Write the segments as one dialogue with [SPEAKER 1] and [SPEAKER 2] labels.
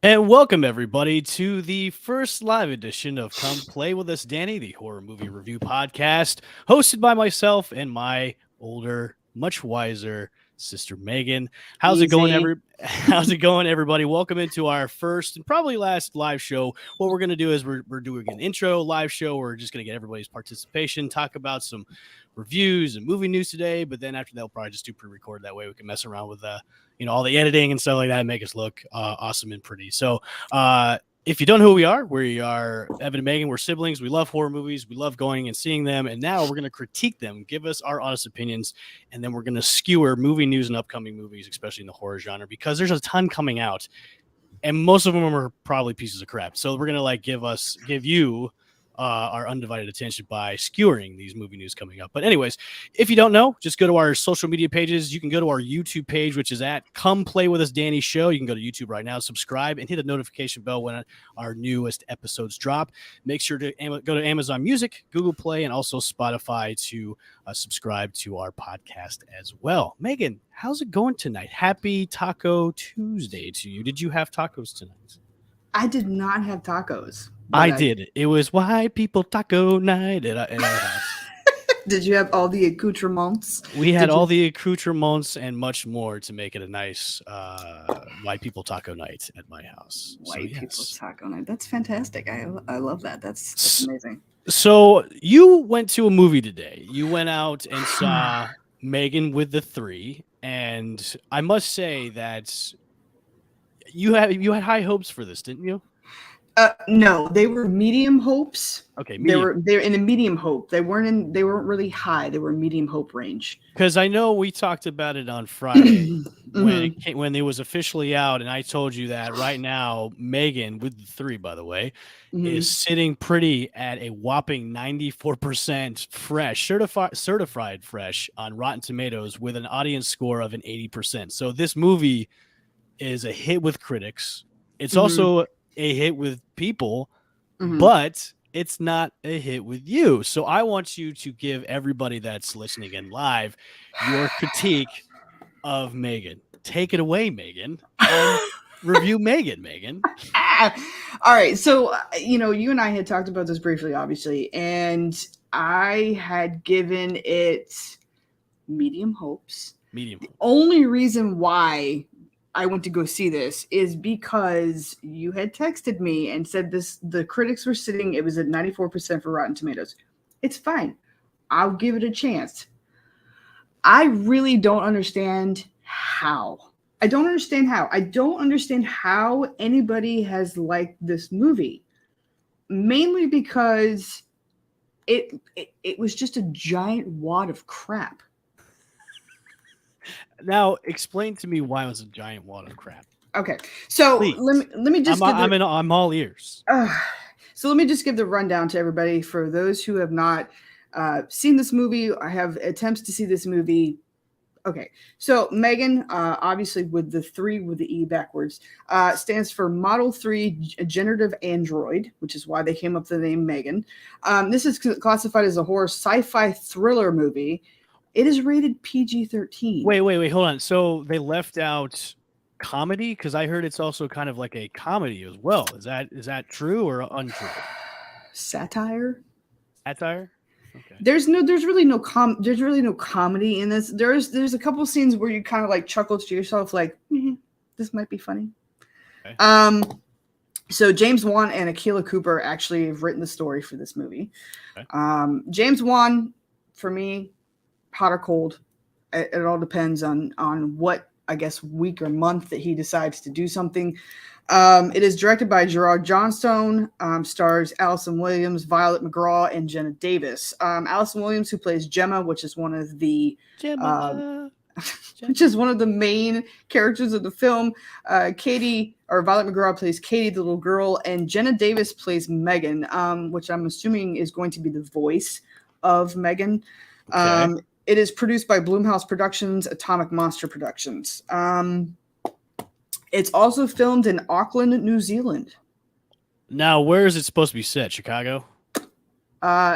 [SPEAKER 1] And welcome everybody to the first live edition of Come Play With Us, Danny, the horror movie review podcast, hosted by myself and my older, much wiser sister Megan. How's it going,
[SPEAKER 2] Easy.
[SPEAKER 1] How's it going, everybody? Welcome into our first and probably last live show. What we're gonna do is we're doing an intro live show. We're just gonna get everybody's participation, talk about some reviews and movie news today. But then after that, we'll probably just do pre-record. That way we can mess around with all the editing and stuff like that and make us look awesome and pretty. So if you don't know who we are Evan and Megan. We're siblings. We love horror movies. We love going and seeing them. And now we're going to critique them, give us our honest opinions, and then we're going to skewer movie news and upcoming movies, especially in the horror genre, because there's a ton coming out, and most of them are probably pieces of crap. So we're going to give you our undivided attention by skewering these movie news coming up. But anyways, if you don't know, just go to our social media pages. You can go to our YouTube page, which is at Come Play With Us Danny Show. You can go to YouTube right now, subscribe, and hit the notification bell when our newest episodes drop. Make sure to go to Amazon Music, Google Play, and also Spotify to subscribe to our podcast as well. Megan, how's it going tonight? Happy Taco Tuesday to you. Did you have tacos tonight?
[SPEAKER 2] I did not have tacos.
[SPEAKER 1] I did. It was white people taco night at our house.
[SPEAKER 2] Did you have all the accoutrements?
[SPEAKER 1] We had all the accoutrements and much more to make it a nice white people taco night at my house.
[SPEAKER 2] White people taco night. That's fantastic. I love that. That's amazing.
[SPEAKER 1] So you went to a movie today. You went out and saw M3GAN with the 3, and I must say that you had high hopes for this, didn't you?
[SPEAKER 2] No, they were medium hopes.
[SPEAKER 1] Okay,
[SPEAKER 2] they're in a medium hope. They weren't really high. They were medium hope range.
[SPEAKER 1] Because I know we talked about it on Friday when it was officially out, and I told you that right now M3GAN with the 3, by the way, is sitting pretty at a whopping 94% fresh, certified fresh on Rotten Tomatoes with an audience score of an 80%. So this movie is a hit with critics. It's also a hit with people, but it's not a hit with you. So I want you to give everybody that's listening in live your critique of M3GAN. Take it away, Megan. Review Megan.
[SPEAKER 2] All right. So, you and I had talked about this briefly, obviously, and I had given it medium hopes. The only reason why I went to go see this is because you had texted me and said the critics were sitting, it was at 94% for Rotten Tomatoes. It's fine. I'll give it a chance. I really don't understand how. I don't understand how anybody has liked this movie. Mainly because it was just a giant wad of crap.
[SPEAKER 1] Now, explain to me why it was a giant wad of crap.
[SPEAKER 2] Okay, so let me just.
[SPEAKER 1] I'm all ears.
[SPEAKER 2] So let me just give the rundown to everybody for those who have not seen this movie or have attempts to see this movie. Okay, so M3GAN, obviously with the 3 with the E backwards, stands for Model 3 Generative Android, which is why they came up with the name M3GAN. This is classified as a horror sci-fi thriller movie. It is rated PG-13.
[SPEAKER 1] Wait, hold on. So they left out comedy? Because I heard it's also kind of like a comedy as well. Is that true or untrue?
[SPEAKER 2] Satire?
[SPEAKER 1] Okay.
[SPEAKER 2] There's really no comedy in this. There's a couple scenes where you kind of like chuckle to yourself, like, this might be funny. Okay. So James Wan and Akilah Cooper actually have written the story for this movie. Okay. James Wan, for me, hot or cold. It all depends on what, I guess, week or month that he decides to do something. It is directed by Gerard Johnstone, stars Allison Williams, Violet McGraw, and Jenna Davis. Allison Williams, who plays Gemma, which is one of the main characters of the film. Violet McGraw plays Katie, the little girl, and Jenna Davis plays M3GAN, which I'm assuming is going to be the voice of M3GAN. Okay. It is produced by Blumhouse Productions, Atomic Monster Productions. It's also filmed in Auckland, New Zealand.
[SPEAKER 1] Now, where is it supposed to be set? Chicago?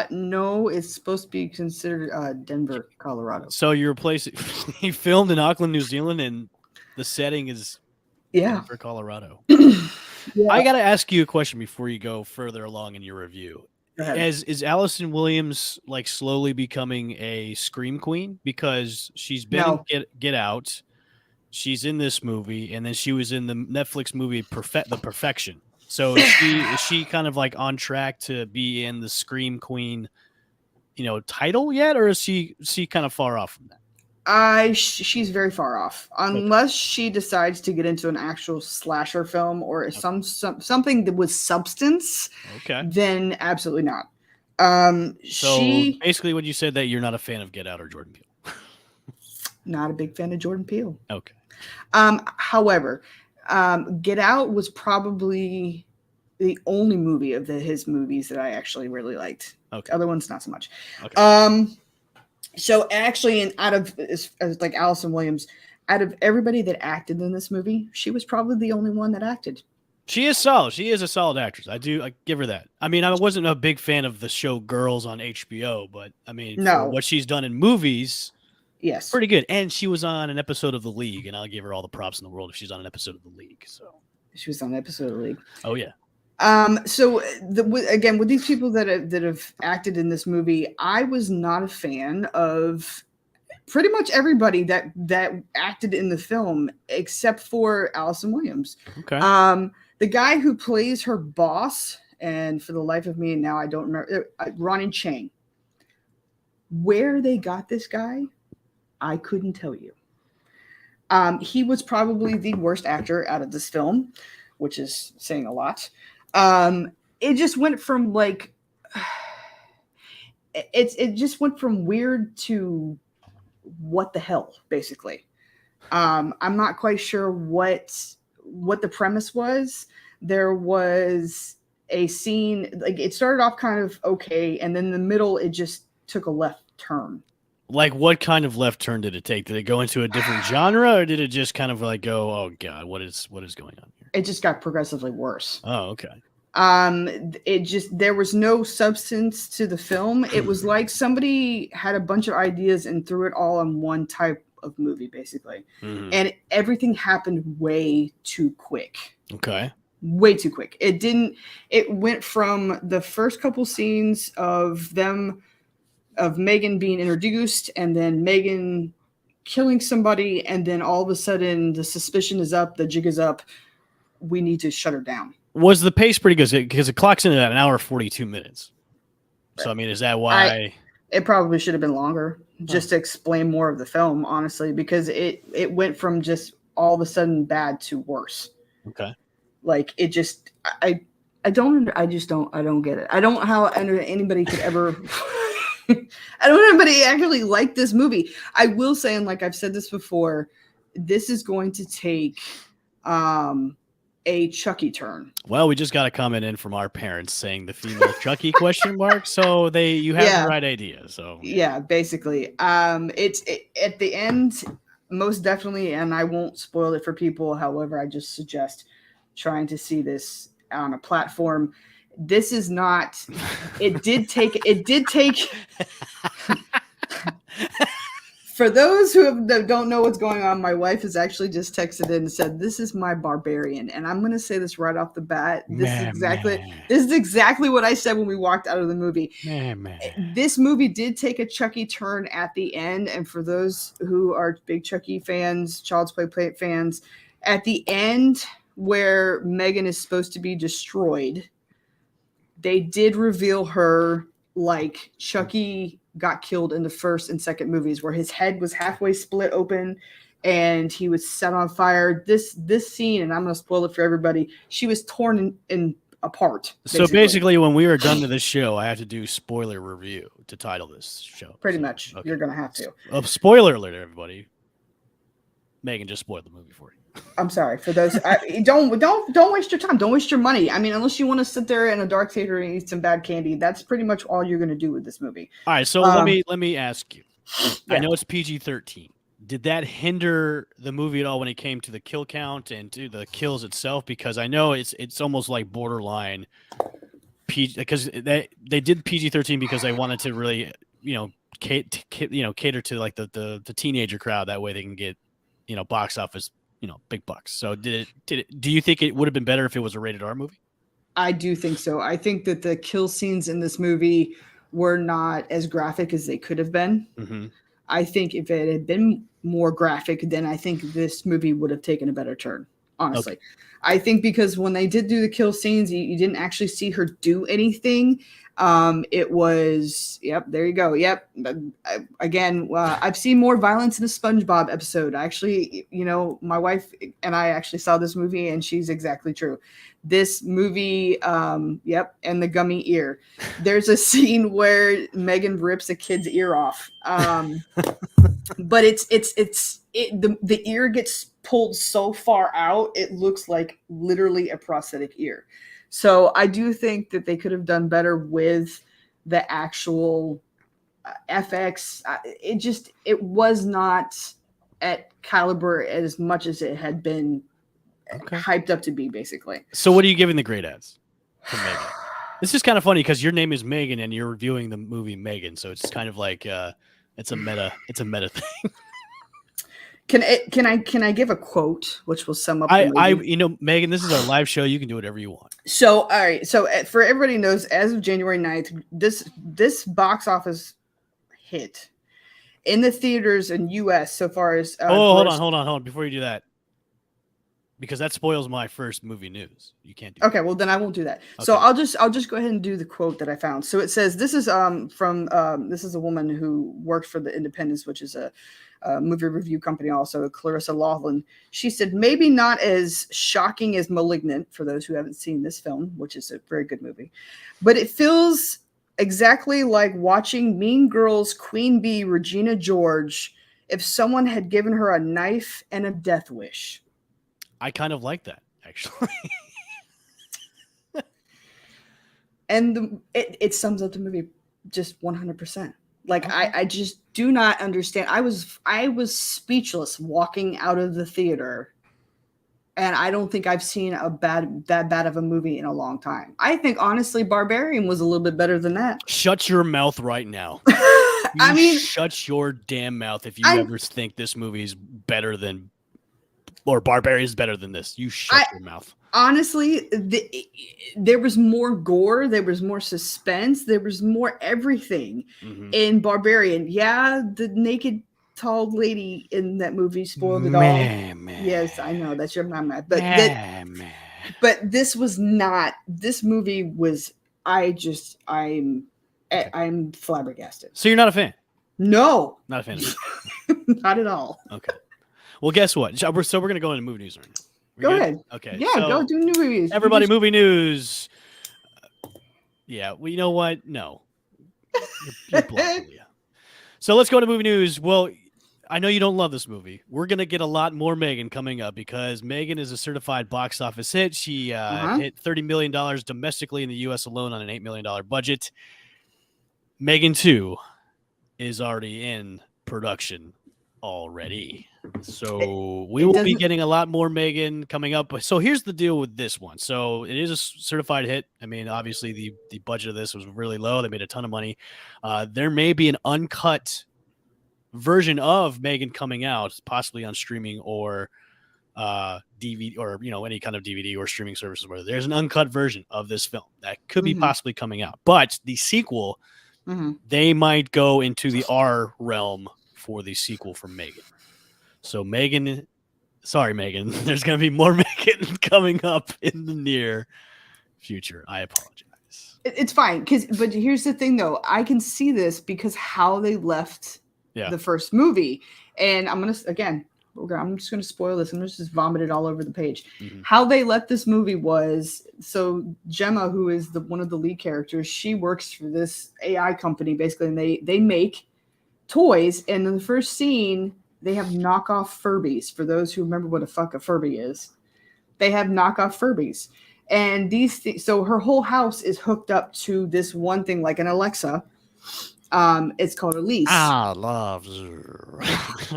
[SPEAKER 2] No, it's supposed to be considered Denver, Colorado.
[SPEAKER 1] So your place, he filmed in Auckland, New Zealand, and the setting is
[SPEAKER 2] Yeah.
[SPEAKER 1] Denver, Colorado.
[SPEAKER 2] Yeah.
[SPEAKER 1] I got to ask you a question before you go further along in your review.
[SPEAKER 2] Go ahead.
[SPEAKER 1] Is Allison Williams like slowly becoming a scream queen? Because she's been in Get Out, she's in this movie, and then she was in the Netflix movie The Perfection. So is she kind of like on track to be in the Scream Queen, title yet, or is she kind of far off from that?
[SPEAKER 2] She's very far off unless she decides to get into an actual slasher film or something that was substance.
[SPEAKER 1] Okay.
[SPEAKER 2] Then absolutely not.
[SPEAKER 1] So basically, when you said that you're not a fan of Get Out or Jordan Peele,
[SPEAKER 2] not a big fan of Jordan Peele.
[SPEAKER 1] Okay.
[SPEAKER 2] However, Get Out was probably the only movie of his movies that I actually really liked.
[SPEAKER 1] Okay.
[SPEAKER 2] Other ones not so much.
[SPEAKER 1] Okay.
[SPEAKER 2] So actually, out of like Allison Williams, out of everybody that acted in this movie, she was probably the only one that acted.
[SPEAKER 1] She is solid. She is a solid actress. I give her that. I mean, I wasn't a big fan of the show Girls on HBO, but I mean, for what she's done in movies,
[SPEAKER 2] yes,
[SPEAKER 1] pretty good. And she was on an episode of The League, and I'll give her all the props in the world if she's on an episode of The League. So
[SPEAKER 2] she was on an episode of The League.
[SPEAKER 1] Oh yeah.
[SPEAKER 2] So again, with these people that have acted in this movie, I was not a fan of pretty much everybody that acted in the film except for Allison Williams.
[SPEAKER 1] Okay.
[SPEAKER 2] The guy who plays her boss, and for the life of me now I don't remember, Ronnie Chang. Where they got this guy, I couldn't tell you. He was probably the worst actor out of this film, which is saying a lot. It just went from like it just went from weird to what the hell, basically. I'm not quite sure what the premise was. There was a scene, like it started off kind of okay, and then in the middle it just took a left turn.
[SPEAKER 1] Like what kind of left turn did it take? Did it go into a different genre, or did it just kind of like go, oh god, what is going on here?
[SPEAKER 2] It just got progressively worse.
[SPEAKER 1] Oh, okay.
[SPEAKER 2] There was no substance to the film. It was like somebody had a bunch of ideas and threw it all on one type of movie, basically.
[SPEAKER 1] Mm-hmm.
[SPEAKER 2] And everything happened way too quick.
[SPEAKER 1] Okay.
[SPEAKER 2] Way too quick. It went from the first couple scenes of M3GAN being introduced, and then M3GAN killing somebody, and then all of a sudden the suspicion is up, the jig is up, we need to shut her down.
[SPEAKER 1] Was the pace pretty good? Because it clocks in at an hour 42 minutes. So, I mean, is that why?
[SPEAKER 2] It probably should have been longer, just to explain more of the film, honestly, because it went from just all of a sudden bad to worse.
[SPEAKER 1] Okay.
[SPEAKER 2] Like, it just, I don't get it. I don't know how anybody could ever, I don't know anybody actually like this movie. I will say, and like I've said this before, this is going to take, a Chucky turn.
[SPEAKER 1] Well, we just got a comment in from our parents saying the female Chucky ? So you have the right idea. So
[SPEAKER 2] yeah, basically, it's at the end, most definitely, and I won't spoil it for people. However, I just suggest trying to see this on a platform. This is not. It did take. For those that don't know what's going on, my wife has actually just texted in and said, "This is my barbarian," and I'm going to say this right off the bat. This is exactly what I said when we walked out of the movie. This movie did take a Chucky turn at the end, and for those who are big Chucky fans, Child's Play fans, at the end where M3GAN is supposed to be destroyed, they did reveal her like Chucky got killed in the first and second movies, where his head was halfway split open and he was set on fire. This scene, and I'm going to spoil it for everybody, she was torn in apart.
[SPEAKER 1] Basically. So basically, when we are done to this show, I have to do spoiler review to title this show.
[SPEAKER 2] Pretty much. Okay. You're going to have to.
[SPEAKER 1] Spoiler alert, everybody. M3GAN just spoiled the movie for you.
[SPEAKER 2] I'm sorry for those. Don't waste your time. Don't waste your money. I mean, unless you want to sit there in a dark theater and eat some bad candy, that's pretty much all you're going to do with this movie.
[SPEAKER 1] All right. So let me ask you. Yeah. I know it's PG-13. Did that hinder the movie at all when it came to the kill count and to the kills itself? Because I know it's almost like borderline PG, because they did PG-13 because they wanted to really cater to like the teenager crowd. That way they can get box office big bucks. So do you think it would have been better if it was a rated R movie?
[SPEAKER 2] I do think so. I think that the kill scenes in this movie were not as graphic as they could have been.
[SPEAKER 1] Mm-hmm.
[SPEAKER 2] I think if it had been more graphic, then I think this movie would have taken a better turn, honestly. Okay. I think because when they did do the kill scenes, you didn't actually see her do anything. It was, yep, there you go. Yep. Again, I've seen more violence in a SpongeBob episode. Actually, my wife and I actually saw this movie, and she's exactly true. This movie, yep, and the gummy ear. There's a scene where M3GAN rips a kid's ear off. But the ear gets pulled so far out, it looks like literally a prosthetic ear. So I do think that they could have done better with the actual FX. It was not at caliber as much as it had been hyped up to be, basically.
[SPEAKER 1] So what are you giving the grade as for M3GAN? This is kind of funny because your name is M3GAN and you're reviewing the movie M3GAN, so it's kind of like it's a meta thing.
[SPEAKER 2] Can I give a quote which will sum up?
[SPEAKER 1] M3GAN, this is our live show. You can do whatever you want.
[SPEAKER 2] So, all right. So, for everybody knows, as of January 9th, this box office hit in the theaters in U.S. so far as.
[SPEAKER 1] Hold on. Before you do that, because that spoils my first movie news. You can't do.
[SPEAKER 2] Okay, well then I won't do that. Okay. So I'll just go ahead and do the quote that I found. So it says, this is from this is a woman who worked for the Independence, which is a movie review company, also Clarissa Laughlin. She said, maybe not as shocking as Malignant, for those who haven't seen this film, which is a very good movie, but it feels exactly like watching Mean Girls Queen Bee Regina George if someone had given her a knife and a death wish.
[SPEAKER 1] I kind of like that, actually.
[SPEAKER 2] And it sums up the movie just 100%. Like, I just do not understand. I was speechless walking out of the theater, and I don't think I've seen that bad of a movie in a long time. I think, honestly, Barbarian was a little bit better than that.
[SPEAKER 1] Shut your mouth right now. Shut your damn mouth if you ever think this movie is better than, or Barbarian is better than this. You shut your mouth.
[SPEAKER 2] Honestly, there was more gore, there was more suspense, there was more everything in Barbarian. Yeah, the naked tall lady in that movie spoiled it all. Yes, I know that's your mama. But this was not. This movie was. I'm flabbergasted.
[SPEAKER 1] So you're not a fan?
[SPEAKER 2] No,
[SPEAKER 1] not a fan.
[SPEAKER 2] Not at all.
[SPEAKER 1] Okay. Well, guess what? So we're gonna go into movie news right now.
[SPEAKER 2] Go ahead.
[SPEAKER 1] Okay.
[SPEAKER 2] Yeah, go do new movies.
[SPEAKER 1] Everybody, movie news. Yeah. Well, you know what? No. You're blocked, yeah. So let's go to movie news. Well, I know you don't love this movie. We're going to get a lot more M3GAN coming up because M3GAN is a certified box office hit. She hit $30 million domestically in the U.S. alone on an $8 million budget. M3GAN 2 is already in production already. So we will be getting a lot more M3GAN coming up. So here's the deal with this one. So it is a certified hit. I mean, obviously the budget of this was really low. They made a ton of money. There may be an uncut version of M3GAN coming out, possibly on streaming or DVD, or any kind of DVD or streaming services where there's an uncut version of this film that could be possibly coming out. But the sequel, they might go into the R realm for the sequel for M3GAN. So M3GAN, there's going to be more M3GAN coming up in the near future. I apologize.
[SPEAKER 2] It's fine, but here's the thing, though. I can see this because how they left the first movie, and I'm just going to spoil this. I'm just vomit it all over the page. How they left this movie was, so Gemma, who is one of the lead characters, she works for this AI company basically, and they make toys. And in the first scene, they have knockoff Furbies. For those who remember what a fuck a Furby is, they have knockoff Furbies. And so her whole house is hooked up to this one thing, like an Alexa. It's called Elise.
[SPEAKER 1] I love you.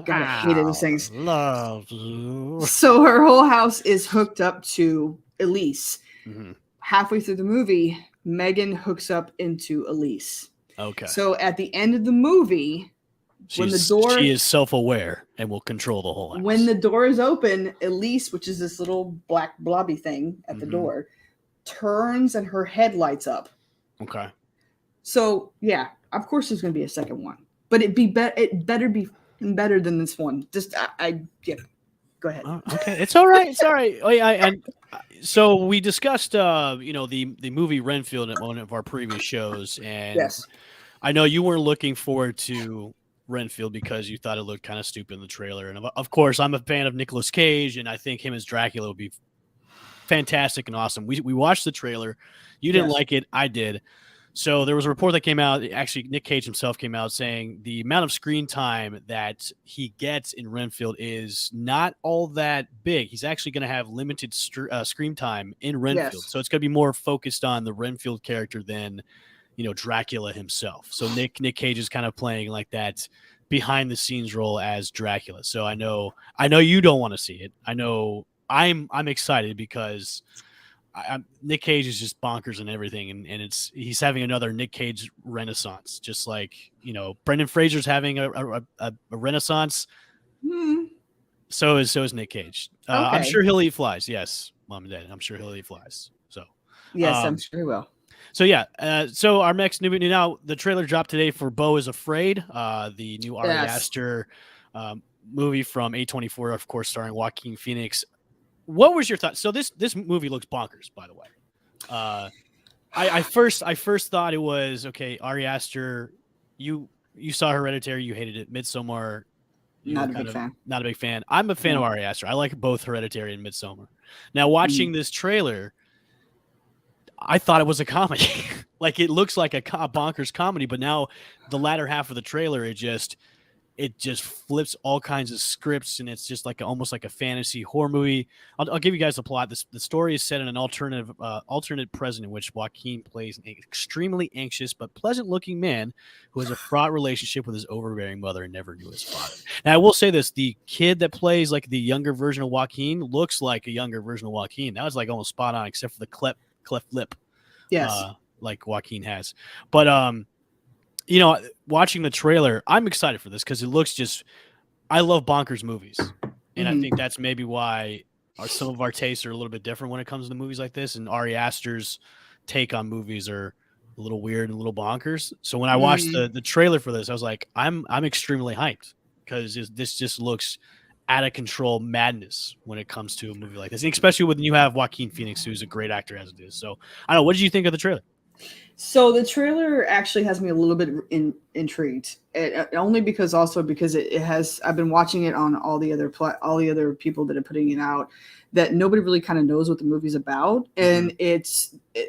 [SPEAKER 2] God, I hated those things.
[SPEAKER 1] Love you.
[SPEAKER 2] So her whole house is hooked up to Elise. Halfway through the movie, M3GAN hooks up into Elise.
[SPEAKER 1] Okay.
[SPEAKER 2] So at the end of the movie,
[SPEAKER 1] She is self-aware and will control the whole house.
[SPEAKER 2] When the door is open, Elise, which is this little black blobby thing at the door, turns and her head lights up.
[SPEAKER 1] Okay.
[SPEAKER 2] So yeah, of course there's going to be a second one, but it better be better than this one. Just yeah. Go ahead.
[SPEAKER 1] Okay, it's all right. It's all right. Oh yeah, and so we discussed the movie Renfield at one of our previous shows, and
[SPEAKER 2] yes,
[SPEAKER 1] I know you weren't looking forward to Renfield because you thought it looked kind of stupid in the trailer. And of course, I'm a fan of Nicolas Cage, and I think him as Dracula would be fantastic and awesome. We watched the trailer. You didn't like it. I did. So there was a report that came out. Actually, Nick Cage himself came out saying the amount of screen time that he gets in Renfield is not all that big. He's actually going to have limited screen time in Renfield.
[SPEAKER 2] Yes.
[SPEAKER 1] So it's going to be more focused on the Renfield character than Dracula himself. So Nick Cage is kind of playing like that behind the scenes role as Dracula. So I know you don't want to see it. I know I'm excited because Nick Cage is just bonkers and everything, and he's having another Nick Cage renaissance, just like Brendan Fraser's having a renaissance. So is Nick Cage.
[SPEAKER 2] Okay.
[SPEAKER 1] I'm sure he'll eat flies. Yes, Mom and Dad. I'm sure he'll eat flies. So
[SPEAKER 2] yes, I'm sure he will.
[SPEAKER 1] So yeah, so our next new now the trailer dropped today for Beau is Afraid, the new Ari Aster movie from A24, of course, starring Joaquin Phoenix. What was your thought? So this movie looks bonkers, by the way. I first thought it was okay. Ari Aster, you saw Hereditary, you hated it. Midsommar,
[SPEAKER 2] not a big fan.
[SPEAKER 1] I'm a fan of Ari Aster. I like both Hereditary and Midsommar. Now watching this trailer, I thought it was a comedy. Like it looks like a bonkers comedy, but now the latter half of the trailer, it just flips all kinds of scripts, and it's just like almost like a fantasy horror movie. I'll give you guys the plot. The story is set in an alternate present in which Joaquin plays an extremely anxious but pleasant-looking man who has a fraught relationship with his overbearing mother and never knew his father. Now, I will say this: the kid that plays like the younger version of Joaquin looks like a younger version of Joaquin. That was like almost spot on, except for the cleft lip.
[SPEAKER 2] Yes,
[SPEAKER 1] like Joaquin has, but watching the trailer, I'm excited for this because it looks I love bonkers movies. And I think that's maybe why some of our tastes are a little bit different when it comes to movies like this. And Ari Aster's take on movies are a little weird and a little bonkers. So when I watched the trailer for this, I was like, I'm extremely hyped because this just looks out of control madness when it comes to a movie like this. And especially when you have Joaquin Phoenix, who's a great actor as it is. So I don't know. What did you think of the trailer?
[SPEAKER 2] So the trailer actually has me a little bit intrigued, only because it has. I've been watching it on all the other people that are putting it out, that nobody really kind of knows what the movie's about, and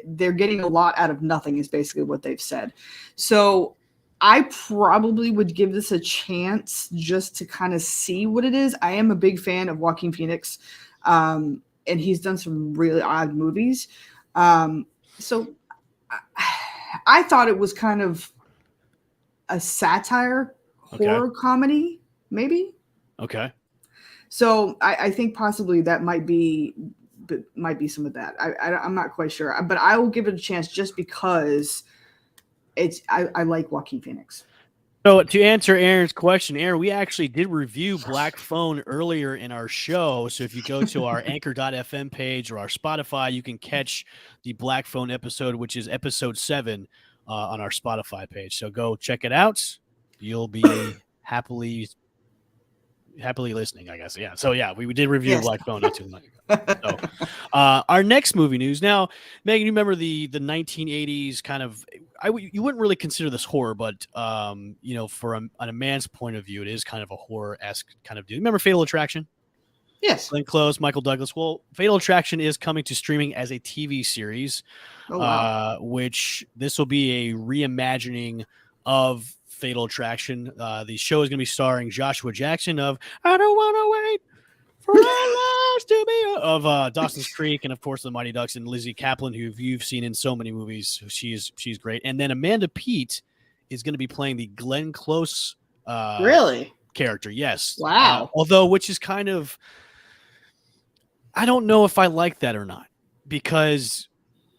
[SPEAKER 2] they're getting a lot out of nothing is basically what they've said. So I probably would give this a chance just to kind of see what it is. I am a big fan of Joaquin Phoenix, and he's done some really odd movies. So I thought it was kind of a satire horror comedy, maybe.
[SPEAKER 1] Okay.
[SPEAKER 2] So I think possibly that might be some of that. I'm not quite sure, but I will give it a chance just because I like Joaquin Phoenix.
[SPEAKER 1] So to answer Aaron's question, Aaron, we actually did review Black Phone earlier in our show. So if you go to our anchor.fm page or our Spotify, you can catch the Black Phone episode, which is episode 7 on our Spotify page. So go check it out. You'll be happily listening, I guess. Yeah. So yeah, we did review Black Phone not too long ago. So, our next movie news. Now, Megan, you remember the 1980s kind of, you wouldn't really consider this horror, but on a man's point of view, it is kind of a horror-esque kind of deal. Remember Fatal Attraction?
[SPEAKER 2] Yes.
[SPEAKER 1] Glenn Close, Michael Douglas. Well, Fatal Attraction is coming to streaming as a TV series, which this will be a reimagining of Fatal Attraction. The show is going to be starring Joshua Jackson of I Don't Want to Wait for Our Lives to Be of Dawson's Creek, and of course the Mighty Ducks, and Lizzie Kaplan, who you've seen in so many movies. She's great. And then Amanda Peet is going to be playing the Glenn Close character. Yes.
[SPEAKER 2] Wow.
[SPEAKER 1] Although, which is kind of, I don't know if I like that or not, because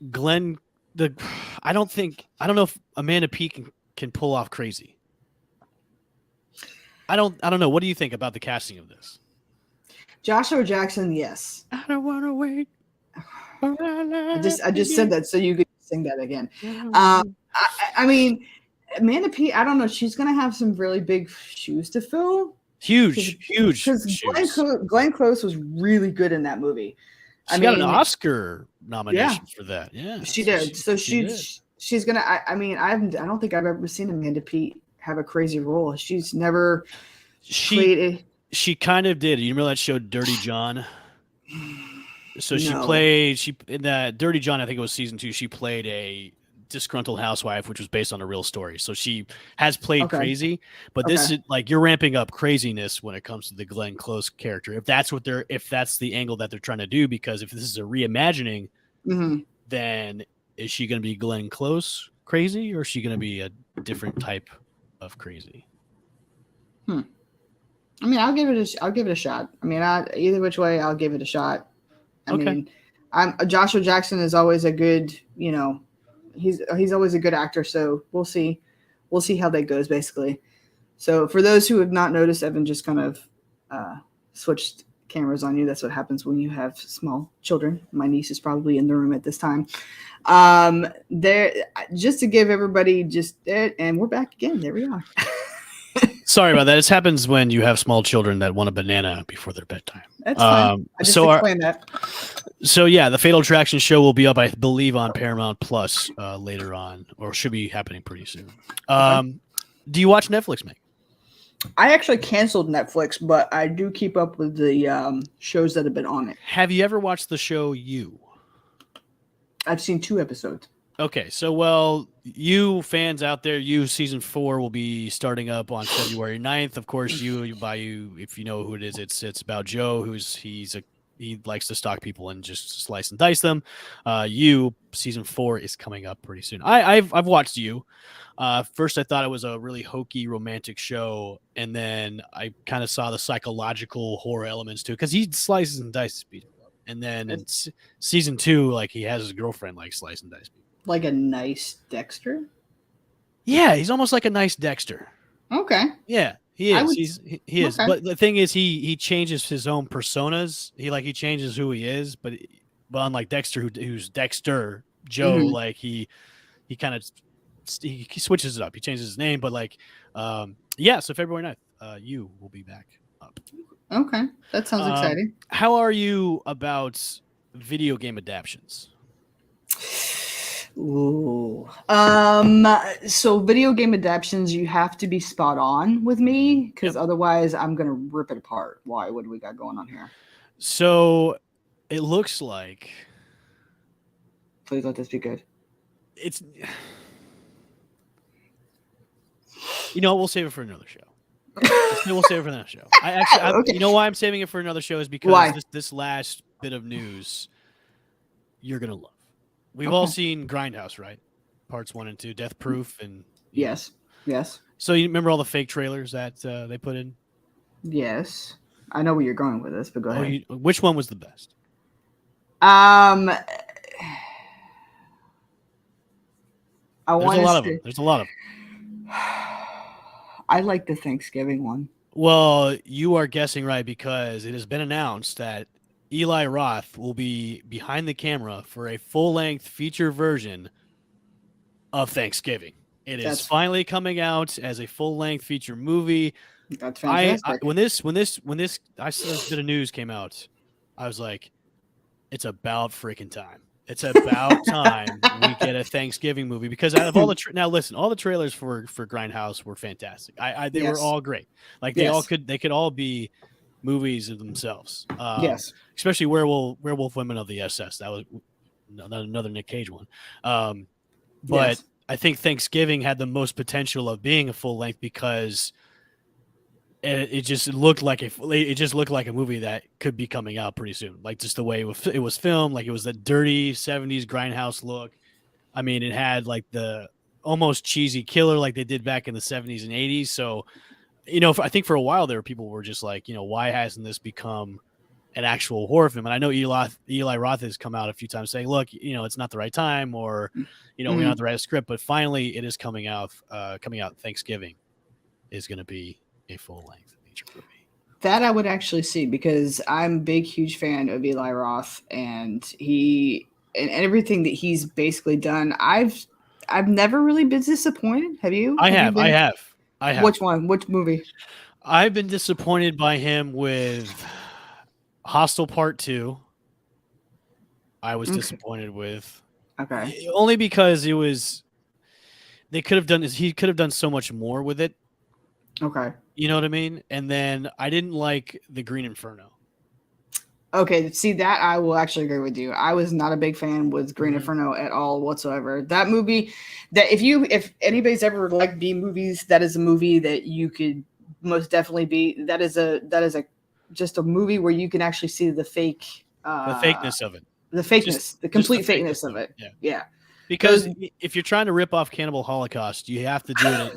[SPEAKER 1] I don't know if Amanda Peet can pull off crazy. I don't know. What do you think about the casting of this?
[SPEAKER 2] Joshua Jackson, yes.
[SPEAKER 1] I don't want to wait.
[SPEAKER 2] I just said that so you could sing that again. I mean, Amanda P, I don't know. She's gonna have some really big shoes to fill.
[SPEAKER 1] Huge
[SPEAKER 2] Because Glenn Close was really good in that movie.
[SPEAKER 1] She got an Oscar nomination for that. Yeah,
[SPEAKER 2] she did. So she's gonna. I mean, I don't think I've ever seen Amanda Peet have a crazy role. She's never played.
[SPEAKER 1] She kind of did. You remember that show Dirty John? So she in that Dirty John. I think it was season 2. She played a disgruntled housewife, which was based on a real story. So she has played crazy, but this is like you're ramping up craziness when it comes to the Glenn Close character. If that's the angle that they're trying to do, because if this is a reimagining, then is she going to be Glenn Close crazy, or is she going to be a different type of crazy?
[SPEAKER 2] I mean, I'll give it a shot. I mean, either which way, I'll give it a shot. I mean, Joshua Jackson is always a good, he's always a good actor. So we'll see how that goes, basically. So for those who have not noticed, Evan just kind of switched cameras on you. That's what happens when you have small children. My niece is probably in the room at this time. There, just to give everybody and we're back again. There we are.
[SPEAKER 1] Sorry about that. It happens when you have small children that want a banana before their bedtime.
[SPEAKER 2] That's fine. I just explained that.
[SPEAKER 1] So yeah, the Fatal Attraction show will be up, I believe, on Paramount Plus later on, or should be happening pretty soon. Do you watch Netflix, Meg?
[SPEAKER 2] I actually canceled Netflix, but I do keep up with the shows that have been on it.
[SPEAKER 1] Have you ever watched the show You?
[SPEAKER 2] I've seen 2 episodes.
[SPEAKER 1] Okay, so you fans out there, You season 4 will be starting up on February 9th. Of course, You, if you know who it is, it's about Joe, he likes to stalk people and just slice and dice them. You season 4 is coming up pretty soon. I've watched You. First, I thought it was a really hokey romantic show, and then I kind of saw the psychological horror elements too, because he slices and dices people. And then in season 2, like he has his girlfriend like slice and dice people.
[SPEAKER 2] Like a nice Dexter?
[SPEAKER 1] Yeah, he's almost like a nice Dexter.
[SPEAKER 2] Okay.
[SPEAKER 1] Yeah, he is. He is. Okay. But the thing is, he changes his own personas. He changes who he is. But unlike Dexter, who's Dexter, Joe, like he kind of he switches it up. He changes his name. But so February 9th, You will be back up.
[SPEAKER 2] Okay, that sounds exciting.
[SPEAKER 1] How are you about video game adaptions?
[SPEAKER 2] Ooh. So video game adaptions, you have to be spot on with me, because otherwise I'm gonna rip it apart. Why? What do we got going on here?
[SPEAKER 1] So it looks like.
[SPEAKER 2] Please let this be good.
[SPEAKER 1] It's. We'll save it for another show. We'll save it for another show. You know why I'm saving it for another show is because this last bit of news you're gonna love. We've all seen Grindhouse, right? Parts 1 and 2, Death Proof, and
[SPEAKER 2] yes.
[SPEAKER 1] So you remember all the fake trailers that they put in?
[SPEAKER 2] Yes, I know where you're going with this, but go ahead.
[SPEAKER 1] Which one was the best?
[SPEAKER 2] There's a lot of them.
[SPEAKER 1] There's a lot of them.
[SPEAKER 2] I like the Thanksgiving one.
[SPEAKER 1] Well, you are guessing right, because it has been announced that Eli Roth will be behind the camera for a full-length feature version of Thanksgiving. Is finally coming out as a full-length feature movie.
[SPEAKER 2] That's fantastic.
[SPEAKER 1] When this bit of news came out, I was like, it's about freaking time. It's about time we get a Thanksgiving movie, because out of all the now listen, all the trailers for Grindhouse were fantastic. They were all great. Like they could all be movies of themselves. Especially Werewolf Women of the SS. That was another Nick Cage one. But I think Thanksgiving had the most potential of being a full length, because it just looked like a movie that could be coming out pretty soon. Like just the way it was filmed, like it was the dirty 70s Grindhouse look. I mean, it had like the almost cheesy killer like they did back in the 70s and 80s. So, I think for a while there, people were just like, why hasn't this become an actual horror film? And I know Eli Roth has come out a few times saying, look, it's not the right time, or, we don't have the right script, but finally it is coming out. Thanksgiving is going to be a full-length feature movie.
[SPEAKER 2] That I would actually see because I'm a big, huge fan of Eli Roth, and everything that he's basically done. I've never really been disappointed. Have you?
[SPEAKER 1] I
[SPEAKER 2] You
[SPEAKER 1] have.
[SPEAKER 2] been? Which
[SPEAKER 1] Which
[SPEAKER 2] one? Which movie?
[SPEAKER 1] I've been disappointed by him with Hostel Part 2. I was disappointed with.
[SPEAKER 2] Okay.
[SPEAKER 1] Only because he could have done so much more with it.
[SPEAKER 2] Okay.
[SPEAKER 1] You know what I mean? And then I didn't like the Green Inferno.
[SPEAKER 2] Okay, see that I will actually agree with you. I was not a big fan with Green Inferno at all whatsoever. That movie, that if anybody's ever liked B movies, that is a movie that you could most definitely be. That is just a movie where you can actually see the fake,
[SPEAKER 1] The fakeness of it.
[SPEAKER 2] The complete fakeness of it. Yeah.
[SPEAKER 1] Because if you're trying to rip off Cannibal Holocaust, you have to do it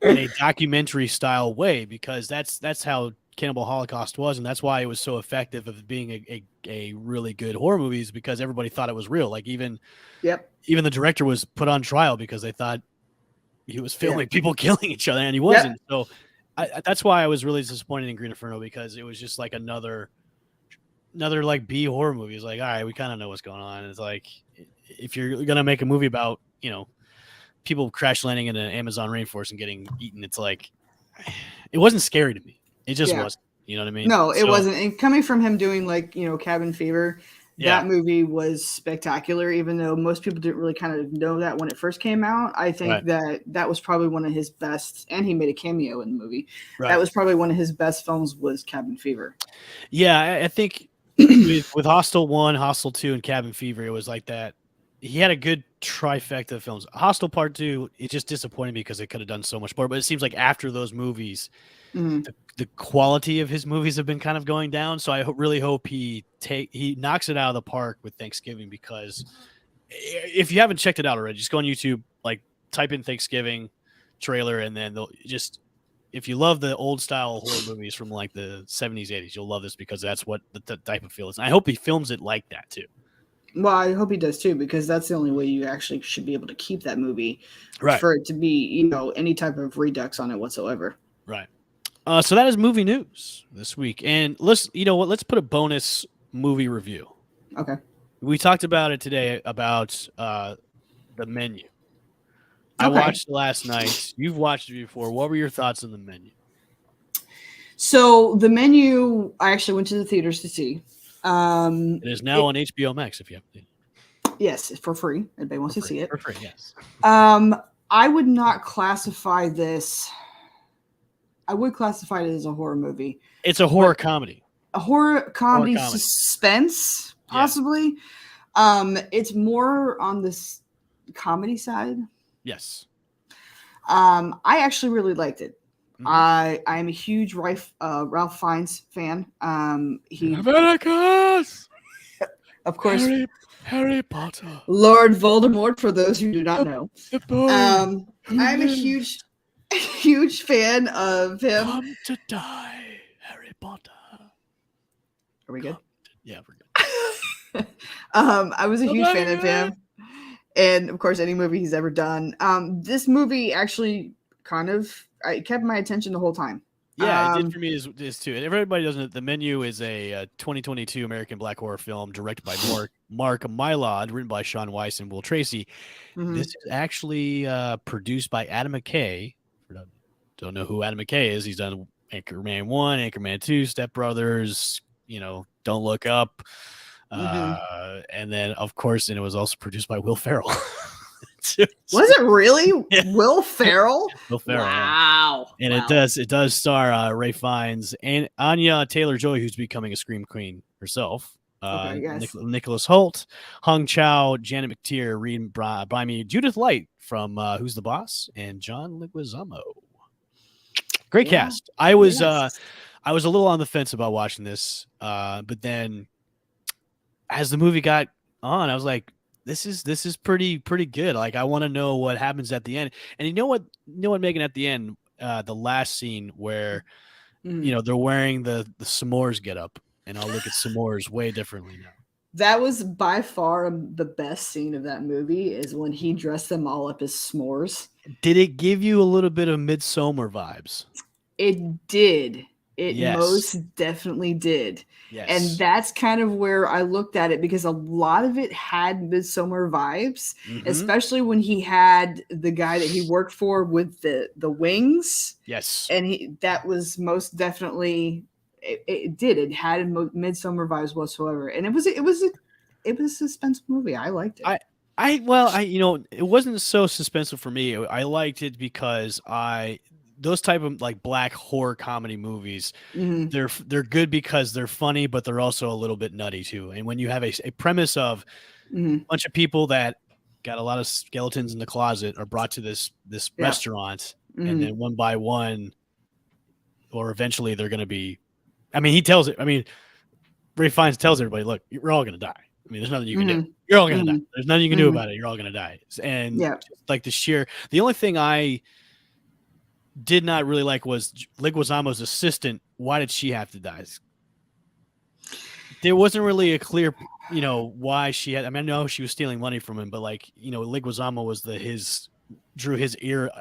[SPEAKER 1] in a documentary style way, because that's how Cannibal Holocaust was, and that's why it was so effective of being a really good horror movie, is because everybody thought it was real. Like even the director was put on trial because they thought he was filming people killing each other, and he wasn't. So that's why I was really disappointed in Green Inferno, because it was just like another like B horror movie. It's like, all right, we kind of know what's going on. It's like, if you're gonna make a movie about, people crash landing in an Amazon rainforest and getting eaten, it's like, it wasn't scary to me. It just wasn't. You know what I mean?
[SPEAKER 2] No, it wasn't. And coming from him doing Cabin Fever, that movie was spectacular, even though most people didn't really kind of know that when it first came out. I think that was probably one of his best, and he made a cameo in the movie. Right. That was probably one of his best films, was Cabin Fever.
[SPEAKER 1] Yeah, I think with Hostel 1, Hostel 2, and Cabin Fever, it was like that. He had a good trifecta of films. Hostel Part 2, it just disappointed me because they could have done so much more. But it seems like after those movies, the quality of his movies have been kind of going down. So I really hope he knocks it out of the park with Thanksgiving, because if you haven't checked it out already, just go on YouTube, like type in Thanksgiving trailer, and then if you love the old style horror movies from like the 70s, 80s, you'll love this, because that's what the type of feel is. And I hope he films it like that too.
[SPEAKER 2] Well, I hope he does too, because that's the only way you actually should be able to keep that movie, for it to be, any type of redux on it whatsoever.
[SPEAKER 1] Right. So that is movie news this week, and let's put a bonus movie review.
[SPEAKER 2] Okay.
[SPEAKER 1] We talked about it today about The Menu. I watched it last night. You've watched it before. What were your thoughts on The Menu?
[SPEAKER 2] So The Menu, I actually went to the theaters to see.
[SPEAKER 1] It is now on HBO Max if you have to.
[SPEAKER 2] Yes, for free. Everybody wants to see it.
[SPEAKER 1] For free, yes.
[SPEAKER 2] I would not classify this. I would classify it as a horror movie.
[SPEAKER 1] It's a horror comedy.
[SPEAKER 2] A horror comedy suspense, possibly. Yeah. It's more on this comedy side.
[SPEAKER 1] Yes.
[SPEAKER 2] I actually really liked it. I'm a huge Ralph Fiennes fan. Of course,
[SPEAKER 1] Harry Potter,
[SPEAKER 2] Lord Voldemort. For those who do not know, I'm a huge fan of him.
[SPEAKER 1] Come to die, Harry Potter.
[SPEAKER 2] Are we good?
[SPEAKER 1] Yeah, we're good.
[SPEAKER 2] I was a huge fan of him, and of course, any movie he's ever done. This movie actually it kept my attention the whole time.
[SPEAKER 1] Yeah, it did for me is too. And everybody doesn't know, The Menu is a 2022 American black horror film directed by Mark Mylod, written by Sean Weiss and Will Tracy. This is actually produced by Adam McKay. Don't know who Adam McKay is. He's done Anchorman 1, Anchorman 2, Step Brothers, Don't Look Up. And then, of course, it was also produced by Will Ferrell.
[SPEAKER 2] Was it really? Yeah. Will Ferrell?
[SPEAKER 1] Will Ferrell.
[SPEAKER 2] Wow.
[SPEAKER 1] And it does star Ray Fiennes and Anya Taylor-Joy, who's becoming a scream queen herself. Nicholas Hoult, Hung Chow, Janet McTeer, Reed Brimey, Judith Light from Who's the Boss, and John Leguizamo. Great cast. I was a little on the fence about watching this, but then as the movie got on, I was like, this is pretty good. Like, I want to know what happens at the end. And you know what, Megan, at the end, the last scene where they're wearing the s'mores get up, and I'll look at s'mores way differently now.
[SPEAKER 2] That was by far the best scene of that movie, is when he dressed them all up as s'mores.
[SPEAKER 1] Did it give you a little bit of Midsommar vibes?
[SPEAKER 2] It did. It
[SPEAKER 1] Yes.
[SPEAKER 2] most definitely did.
[SPEAKER 1] Yes.
[SPEAKER 2] And that's kind of where I looked at it, because a lot of it had Midsommar vibes, especially when he had the guy that he worked for with the wings.
[SPEAKER 1] Yes.
[SPEAKER 2] And that was most definitely, it did. It had Midsommar vibes whatsoever. And it was a suspense movie. I liked it.
[SPEAKER 1] It wasn't so suspenseful for me. I liked it because those type of like black horror comedy movies, they're good because they're funny, but they're also a little bit nutty too. And when you have a premise of a bunch of people that got a lot of skeletons in the closet are brought to this restaurant, and then one by one, or eventually they're going to be. I mean, he tells it. I mean, Ray Fiennes tells everybody, "Look, we're all going to die. I mean, there's nothing you can do. You're all going to die. There's nothing you can do about it. You're all going to die." And like the only thing I did not really like was Leguizamo's assistant. Why did she have to die? There wasn't really a clear, why she had. I mean, I know she was stealing money from him, but like, Leguizamo was drew his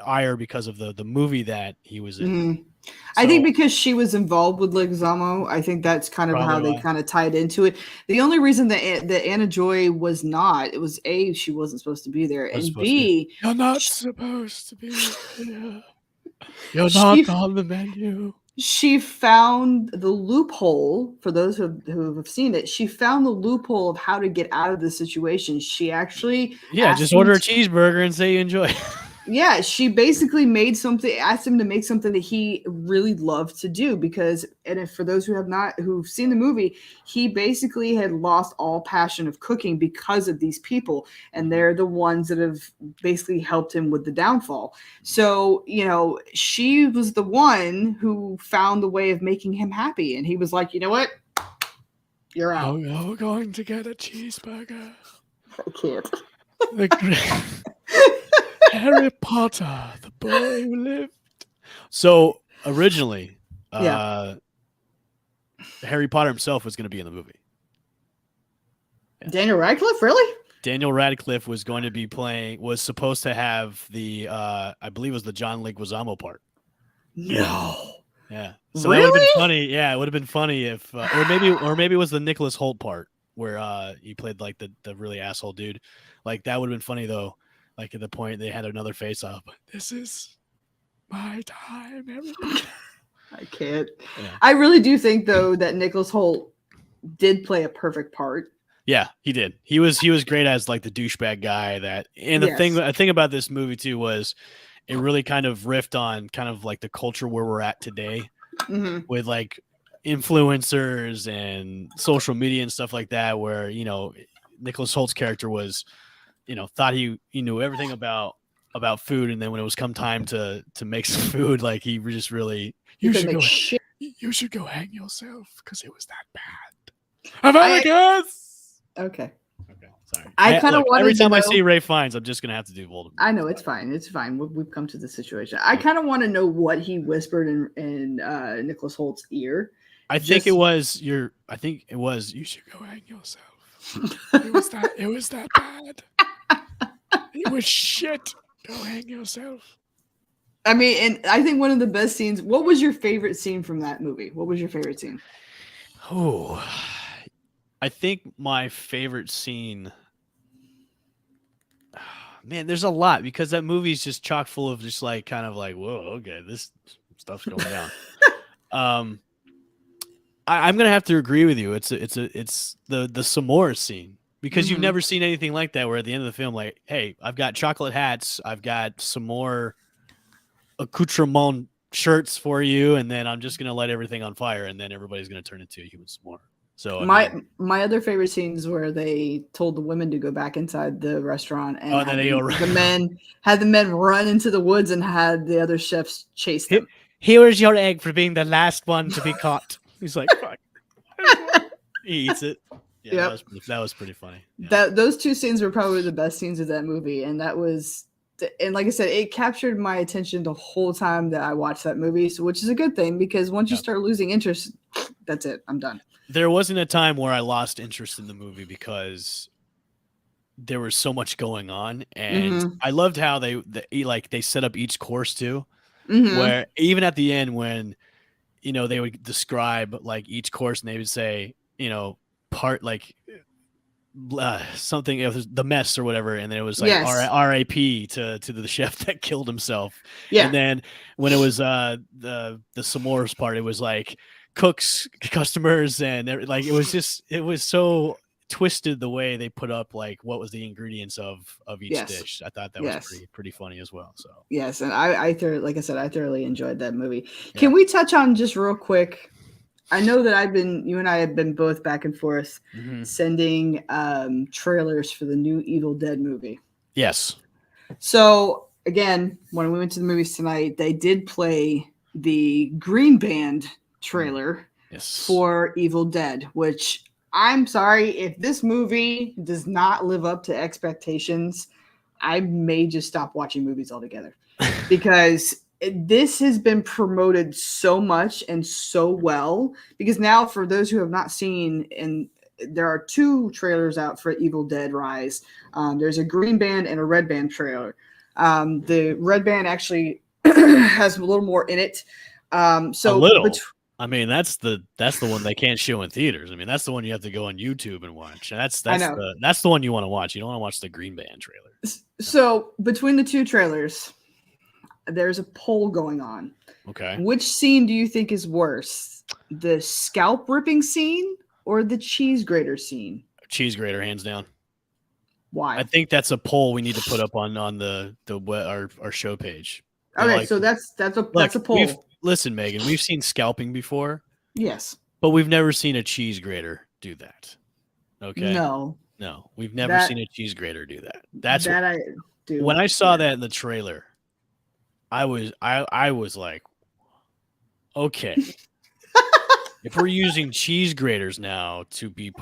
[SPEAKER 1] ire because of the movie that he was in. So,
[SPEAKER 2] I think because she was involved with Leguizamo, I think that's kind of how they kind of tied into it. The only reason that Anna Joy was not, it was A, she wasn't supposed to be there, and B,
[SPEAKER 1] you're not supposed to be here. You're not on the menu.
[SPEAKER 2] She found the loophole, for those who have seen it. She found the loophole of how to get out of the situation. She actually
[SPEAKER 1] just order a cheeseburger and say you enjoy it.
[SPEAKER 2] Yeah, she basically asked him to make something that he really loved to do, because, and if for those who've seen the movie, he basically had lost all passion of cooking because of these people, and they're the ones that have basically helped him with the downfall. So, she was the one who found the way of making him happy, and he was like, you know what? You're out.
[SPEAKER 1] We're going to get a cheeseburger.
[SPEAKER 2] I can't.
[SPEAKER 1] Harry Potter, the boy who lived. So originally, Harry Potter himself was going to be in the movie.
[SPEAKER 2] Yeah. Daniel Radcliffe, really?
[SPEAKER 1] Daniel Radcliffe was going to be was supposed to have the, I believe it was the John Leguizamo part.
[SPEAKER 2] No.
[SPEAKER 1] Yeah. So that would have been funny. Yeah, it would have been funny if, or maybe it was the Nicholas Hoult part where he played like the really asshole dude. Like that would have been funny though. Like at the point they had another face off. This is my time, everybody.
[SPEAKER 2] I can't. Yeah. I really do think though that Nicholas Hoult did play a perfect part.
[SPEAKER 1] Yeah, he did. He was great as like the douchebag guy and the thing about this movie too was it really kind of riffed on kind of like the culture where we're at today with like influencers and social media and stuff like that, where, Nicholas Holt's character was, thought he knew everything about food, and then when it was come time to make some food, like he just really you should go hang yourself because it was that bad.
[SPEAKER 2] Okay.
[SPEAKER 1] Sorry.
[SPEAKER 2] I kind of wanted
[SPEAKER 1] every time
[SPEAKER 2] to
[SPEAKER 1] I see Ray Fiennes, I'm just gonna have to do Voldemort.
[SPEAKER 2] I know it's fine. It's fine. We've come to the situation. I kind of want to know what he whispered in Nicholas Holt's ear.
[SPEAKER 1] I think it was you should go hang yourself. It was that bad. It was shit. Go hang yourself.
[SPEAKER 2] I mean, and I think one of the best scenes. What was your favorite scene from that movie? What was your favorite scene?
[SPEAKER 1] Oh, I think my favorite scene. Man, there's a lot because that movie is just chock full of just like kind of like, whoa, okay, this stuff's going down. I'm gonna have to agree with you. It's the s'more scene. Because you've never seen anything like that, where at the end of the film, like, hey, I've got chocolate hats, I've got some more accoutrement shirts for you, and then I'm just gonna light everything on fire, and then everybody's gonna turn into a human s'more. So
[SPEAKER 2] my other favorite scenes where they told the women to go back inside the restaurant, and had the men run into the woods and had the other chefs chase them.
[SPEAKER 1] Here's your egg for being the last one to be caught. He's like, fuck. He eats it. Yeah, that was pretty funny. Yeah.
[SPEAKER 2] Those two scenes were probably the best scenes of that movie, and like I said, it captured my attention the whole time that I watched that movie, which is a good thing, because once you start losing interest, that's it. I'm done.
[SPEAKER 1] There wasn't a time where I lost interest in the movie because there was so much going on, and I loved how they set up each course too. where even at the end when, you know, they would describe like each course and they would say, you know, part like something, it was the mess or whatever, and then it was like R.I.P. to the chef that killed himself. And then when it was the s'mores part, it was like cooks, customers, and like it was so twisted the way they put up like what was the ingredients of each dish. I thought that was pretty funny as well. So
[SPEAKER 2] and I thoroughly, like I said, I thoroughly enjoyed that movie. Can we touch on just real quick? I know that you and I have been both back and forth sending trailers for the new Evil Dead movie.
[SPEAKER 1] Yes.
[SPEAKER 2] So again, when we went to the movies tonight, they did play the Green Band trailer for Evil Dead, which I'm sorry, if this movie does not live up to expectations, I may just stop watching movies altogether because this has been promoted so much and so well. Because now, for those who have not seen, and there are 2 trailers out for Evil Dead Rise. There's a green band and a red band trailer. The red band actually has a little more in it. So
[SPEAKER 1] a little. I mean, that's the one they can't show in theaters. I mean, that's the one you have to go on YouTube and watch. That's the one you want to watch. You don't want to watch the Green Band trailer.
[SPEAKER 2] So between the 2 trailers, there's a poll going on.
[SPEAKER 1] Okay.
[SPEAKER 2] Which scene do you think is worse? The scalp ripping scene or the cheese grater scene?
[SPEAKER 1] Cheese grater, hands down.
[SPEAKER 2] Why?
[SPEAKER 1] I think that's a poll we need to put up on our show page.
[SPEAKER 2] Okay, like, so that's a poll.
[SPEAKER 1] Listen, Megan, we've seen scalping before.
[SPEAKER 2] Yes.
[SPEAKER 1] But we've never seen a cheese grater do that. Okay.
[SPEAKER 2] No,
[SPEAKER 1] we've never seen a cheese grater do that. That's that I do. When I saw that in the trailer, I was like, okay. If we're using cheese graters now to be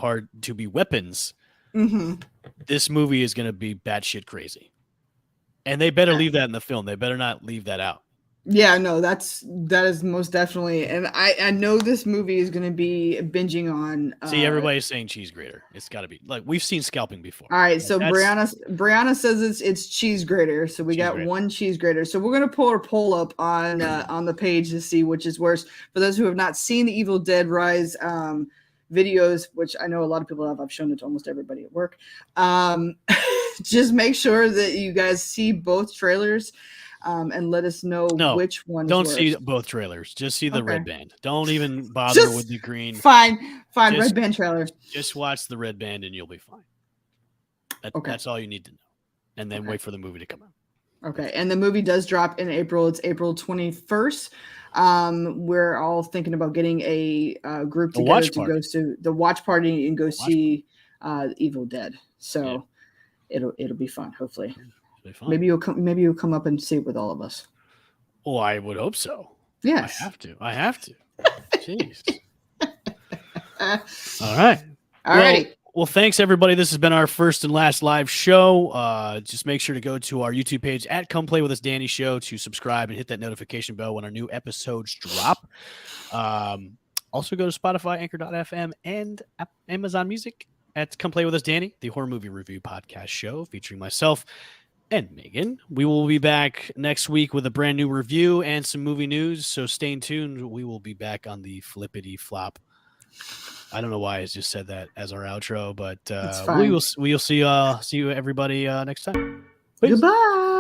[SPEAKER 1] weapons, this movie is going to be batshit crazy. And they better leave that in the film. They better not leave that out.
[SPEAKER 2] Yeah, no, that is most definitely. And I know this movie is going to be binging on.
[SPEAKER 1] See, everybody's saying cheese grater. It's got to be like we've seen scalping before.
[SPEAKER 2] All right, so Brianna says it's cheese grater. So we got one cheese grater. So we're going to pull our poll up on the page to see which is worse. For those who have not seen the Evil Dead Rise videos, which I know a lot of people have, I've shown it to almost everybody at work. Just make sure that you guys see both trailers. And let us know which one.
[SPEAKER 1] Don't see both trailers. Just see the red band. Don't even bother with the green.
[SPEAKER 2] Fine. Red band trailer.
[SPEAKER 1] Just watch the red band and you'll be fine. That's all you need to know. And then wait for the movie to come out.
[SPEAKER 2] Okay. And the movie does drop in April. It's April 21st. We're all thinking about getting a group together to go to the watch party and go see Evil Dead. So it'll be fun. Hopefully. Maybe you'll come up and see it with all of us.
[SPEAKER 1] Oh, I would hope so.
[SPEAKER 2] Yes.
[SPEAKER 1] I have to. Jeez. All right.
[SPEAKER 2] All right.
[SPEAKER 1] Well, thanks everybody. This has been our first and last live show. Just make sure to go to our YouTube page at Come Play With Us Danny Show to subscribe and hit that notification bell when our new episodes drop. Also go to Spotify, Anchor.fm, and Amazon Music at Come Play With Us Danny, the horror movie review podcast show featuring myself and Megan. We will be back next week with a brand new review and some movie news. So stay tuned. We will be back on the flippity flop. I don't know why I just said that as our outro, but we will see you everybody next time.
[SPEAKER 2] Peace. Goodbye.